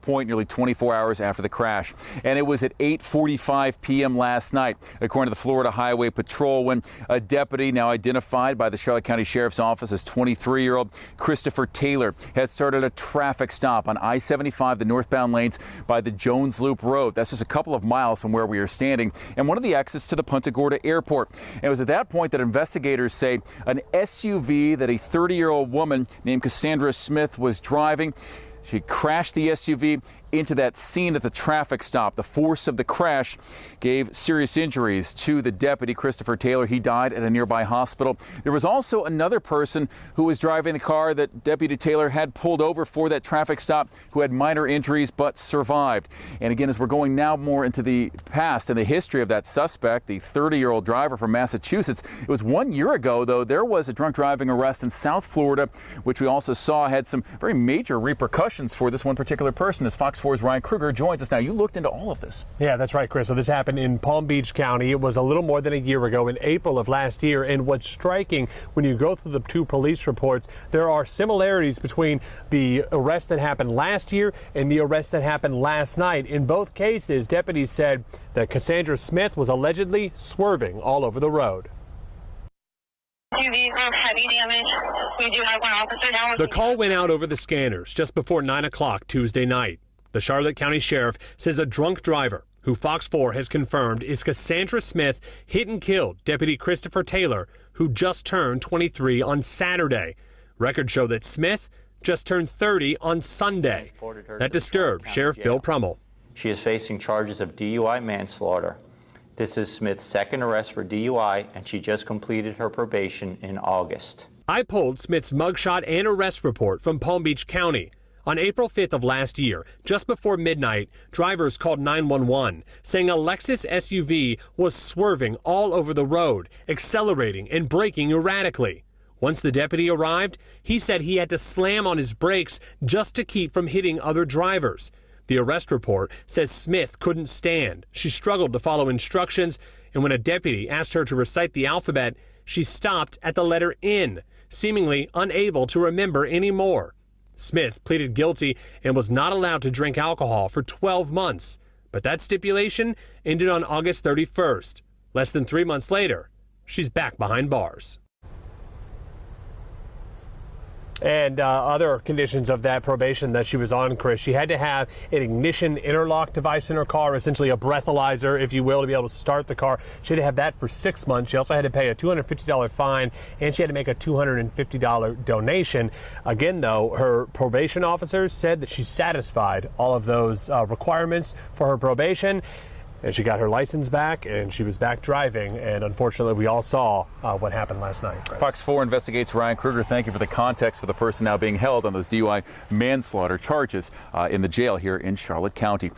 point nearly 24 hours after the crash. And it was at 8:45 p.m. last night, according to the Florida Highway Patrol, when a deputy, now identified by the Charlotte County Sheriff's Office as 23-year-old Christopher Taylor, had started a traffic stop on I-75, the northbound lanes by the Jones Loop Road. That's just a couple of miles from where we are standing, and one of the exits to the Punta Gorda Airport. And it was at that point that investigators say an SUV that a 30-year-old woman named Cassandra Smith was driving. She crashed the SUV into that scene at the traffic stop. The force of the crash gave serious injuries to the deputy, Christopher Taylor. He died at a nearby hospital. There was also another person who was driving the car that Deputy Taylor had pulled over for that traffic stop who had minor injuries but survived. And again, as we're going now more into the past and the history of that suspect, the 30-year-old driver from Massachusetts, it was 1 year ago, though, there was a drunk driving arrest in South Florida, which we also saw had some very major repercussions for this one particular person. As Fox 4's Ryan Kruger joins us now. You looked into all of this. Yeah, that's right, Chris. So this happened in Palm Beach County. It was a little more than a year ago, in April of last year. And what's striking, when you go through the two police reports, there are similarities between the arrest that happened last year and the arrest that happened last night. In both cases, deputies said that Cassandra Smith was allegedly swerving all over the road. Heavy damage. We do have one officer down. The call went out over the scanners just before 9 o'clock Tuesday night. The Charlotte County Sheriff says a drunk driver, who Fox 4 has confirmed is Cassandra Smith, hit and killed Deputy Christopher Taylor, who just turned 23 on Saturday. Records show that Smith just turned 30 on Sunday. That disturbed Sheriff Bill Prummel. She is facing charges of DUI manslaughter. This is Smith's second arrest for DUI, and she just completed her probation in August. I pulled Smith's mugshot and arrest report from Palm Beach County. On April 5th of last year, just before midnight, drivers called 911, saying a Lexus SUV was swerving all over the road, accelerating and braking erratically. Once the deputy arrived, he said he had to slam on his brakes just to keep from hitting other drivers. The arrest report says Smith couldn't stand. She struggled to follow instructions, and when a deputy asked her to recite the alphabet, she stopped at the letter N, seemingly unable to remember any more. Smith pleaded guilty and was not allowed to drink alcohol for 12 months. But that stipulation ended on August 31st. Less than 3 months later, she's back behind bars. And other conditions of that probation that she was on, Chris, she had to have an ignition interlock device in her car, essentially a breathalyzer, if you will, to be able to start the car. She had to have that for 6 months. She also had to pay a $250 fine, and she had to make a $250 donation. Again, though, her probation officers said that she satisfied all of those requirements for her probation. And she got her license back, and she was back driving. And unfortunately, we all saw what happened last night. Fox 4 investigates. Ryan Kruger, thank you for the context for the person now being held on those DUI manslaughter charges in the jail here in Charlotte County.